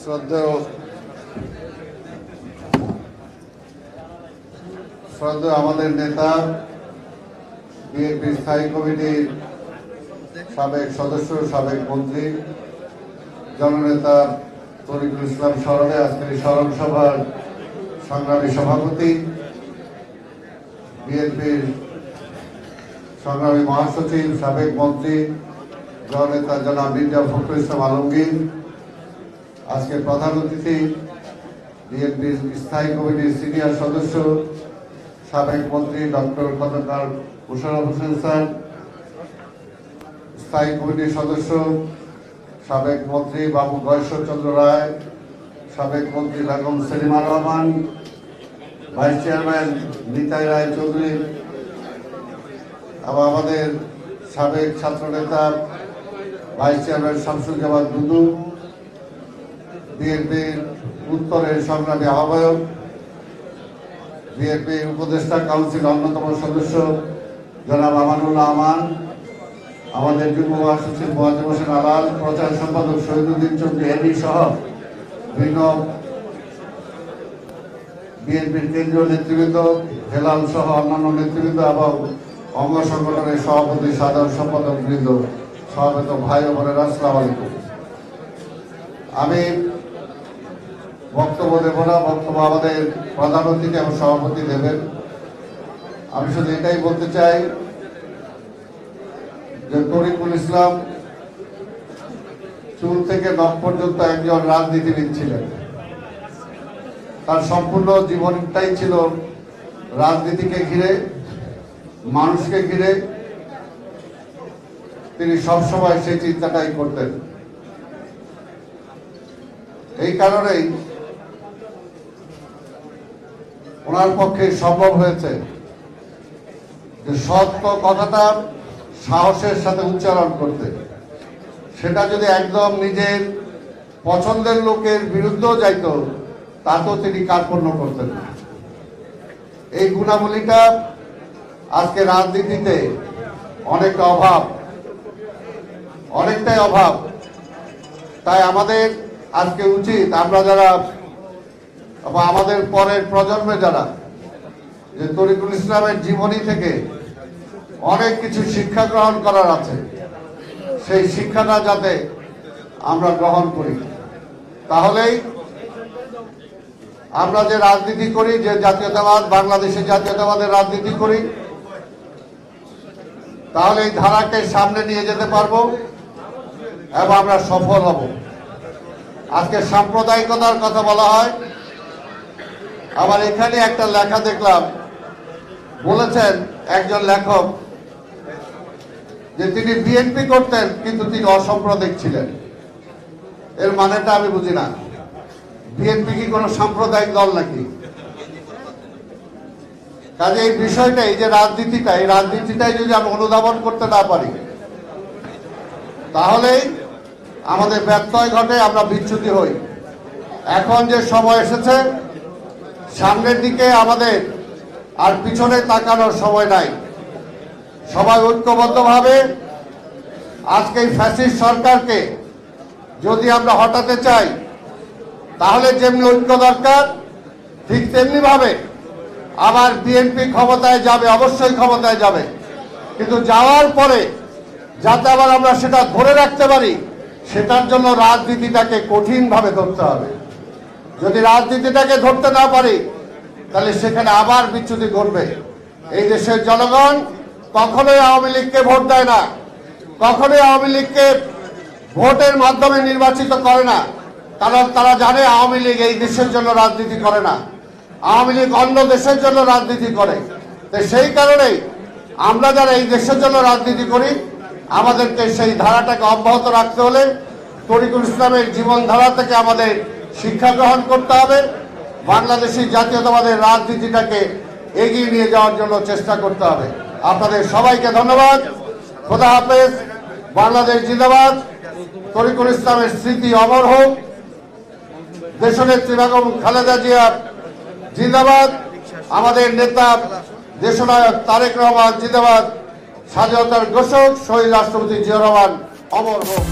শ্রদ্ধেয় আমাদের নেতা বিএনপি স্থায়ী কমিটির সাবেক সদস্য সাবেক মন্ত্রী জননেতা তরিকুল ইসলাম স্মরণে আজকের এই স্মরণ সভার সংগ্রামী সভাপতি বিএনপির সংগ্রামী মহাসচিব সাবেক মন্ত্রী জননেতা জনাব মির্জা ফখরুল ইসলাম আলমগীর, আজকে প্রধান অতিথি বিএনপির স্থায়ী কমিটির সিনিয়র সদস্য সাবেক মন্ত্রী ডক্টর খন্দকার মোশাররফ হোসেন স্যার, স্থায়ী কমিটির সদস্য সাবেক মন্ত্রী বাবু গয়েশ্বরচন্দ্র রায়, সাবেক মন্ত্রী বেগম সেলিমা রহমান, ভাইস চেয়ারম্যান নিতাই রায় চৌধুরী এবং আমাদের সাবেক ছাত্রনেতা ভাইস চেয়ারম্যান শামসুজ্জামান দুদু, বিএনপির উত্তরের সংগ্রামী আহ্বায়ক, বিএনপির উপদেষ্টা কাউন্সিল অন্যতম সদস্য জনাব আমানুল্লাহ আমান, আমাদের যুগ্ম মহাসচিব মোয়াজ্জেম হোসেন আলাল, প্রচার সম্পাদক শহীদুদ্দিন চৌধুরী এডি সহ বিভিন্ন বিএনপির কেন্দ্রীয় নেতৃবৃন্দ, হেলাল সহ অন্যান্য নেতৃবৃন্দ এবং অঙ্গ সংগঠনের সভাপতি সাধারণ সম্পাদক বৃন্দ, সভাপত ভাই ও বোনেরা, আসসালামু আলাইকুম। আমি বক্তব্য দেব না, বক্তব্য আমাদের প্রধান অতিথি এবং সভাপতি দেবেন। আমি শুধু এটাই বলতে চাই যে তরিকুল ইসলাম চুল থেকে নখ পর্যন্ত একজন রাজনীতিবিদ ছিলেন। তার সম্পূর্ণ জীবনটাই ছিল রাজনীতিকে ঘিরে, মানুষকে ঘিরে। তিনি সবসময় সেই চিন্তাটাই করতেন। এই কারণেই ওনার পক্ষে সম্ভব হয়েছে যে সত্য কথাটা সাহসের সাথে উচ্চারণ করতে। সেটা যদি একদম নিজের পছন্দের লোকের বিরুদ্ধেও যাইত, তাতেও তিনি কার্পণ্য করতেন না। এই গুণাবলীটা আজকে রাজনীতিতে অনেকটা অভাব, অনেকটাই অভাব। তাই আমাদের আজকে উচিত, আমরা যারা বা আমাদের পরের প্রজন্মে যারা, যে তরিকুল ইসলামের জীবনী থেকে অনেক কিছু শিক্ষা গ্রহণ করার আছে, সেই শিক্ষাটা যাতে আমরা গ্রহণ করি। তাহলেই আমরা যে রাজনীতি করি, যে জাতীয়তাবাদ, বাংলাদেশের জাতীয়তাবাদের রাজনীতি করি, তাহলে এই ধারাকে সামনে নিয়ে যেতে পারবো এবং আমরা সফল হব। আজকে সাম্প্রদায়িকতার কথা বলা হয়, আবার এখানে একটা লেখা দেখলাম, বলেছেন একজন লেখক যে তিনি বিএনপি করতেন কিন্তু তিনি অসাম্প্রদায়িক ছিলেন। এর মানেটা আমি বুঝি না। বিএনপি কি কোনো সাম্প্রদায়িক দল নাকি? কাজে এই বিষয়টা, এই যে রাজনীতিটা, এই রাজনীতিটাই যদি আমরা অনুধাবন করতে না পারি, তাহলেই আমাদের ব্যত্যয় ঘটে, আমরা বিচ্যুতি হই। এখন যে সময় এসেছে, সামনের দিকে আমাদের আর পিছনে তাকানোর সময় নাই। সবাই ঐক্যবদ্ধভাবে আজকে এই ফ্যাসিস্ট সরকারকে যদি আমরা হটাতে চাই, তাহলে যেমনি ঐক্য দরকার, ঠিক তেমনি ভাবে আবার বিএনপি ক্ষমতায় যাবে, অবশ্যই ক্ষমতায় যাবে। কিন্তু যাওয়ার পরে যাতে আবার আমরা সেটা ধরে রাখতে পারি, সেটার জন্য রাজনীতিটাকে কঠিনভাবে ধরতে হবে। যদি রাজনীতিটাকে ধরতে না পারি, তাহলে সেখানে আবার বিচ্যুতি ঘটবে। এই দেশের জনগণ কখনোই আওয়ামী লীগকে ভোট দেয় না, কখনোই আওয়ামী লীগকে ভোটের মাধ্যমে নির্বাচিত করে না। কারণ তারা জানে আওয়ামী লীগ এই দেশের জন্য রাজনীতি করে না, আওয়ামী লীগ অন্য দেশের জন্য রাজনীতি করে। তো সেই কারণেই আমরা যারা এই দেশের জন্য রাজনীতি করি, আমাদেরকে সেই ধারাটাকে অব্যাহত রাখতে হলে তরিকুল ইসলামের জীবনধারা থেকে আমাদের শিক্ষা গ্রহণ করতে হবে। বাংলাদেশি জাতীয়তাবাদের রাজনীতিটাকে এগিয়ে নিয়ে যাওয়ার জন্য চেষ্টা করতে হবে। আপনাদের সবাইকে ধন্যবাদ। খোদা হাফেজ। বাংলাদেশ জিন্দাবাদ। তরিকুল ইসলামের স্মৃতি অমর হোক। দেশনেত্রী বেগম খালেদা জিয়া জিন্দাবাদ। আমাদের নেতা দেশনায়ক তারেক রহমান জিন্দাবাদ। স্বাধীনতার ঘোষক শহীদ রাষ্ট্রপতি জিয়া রহমান অমর হোক।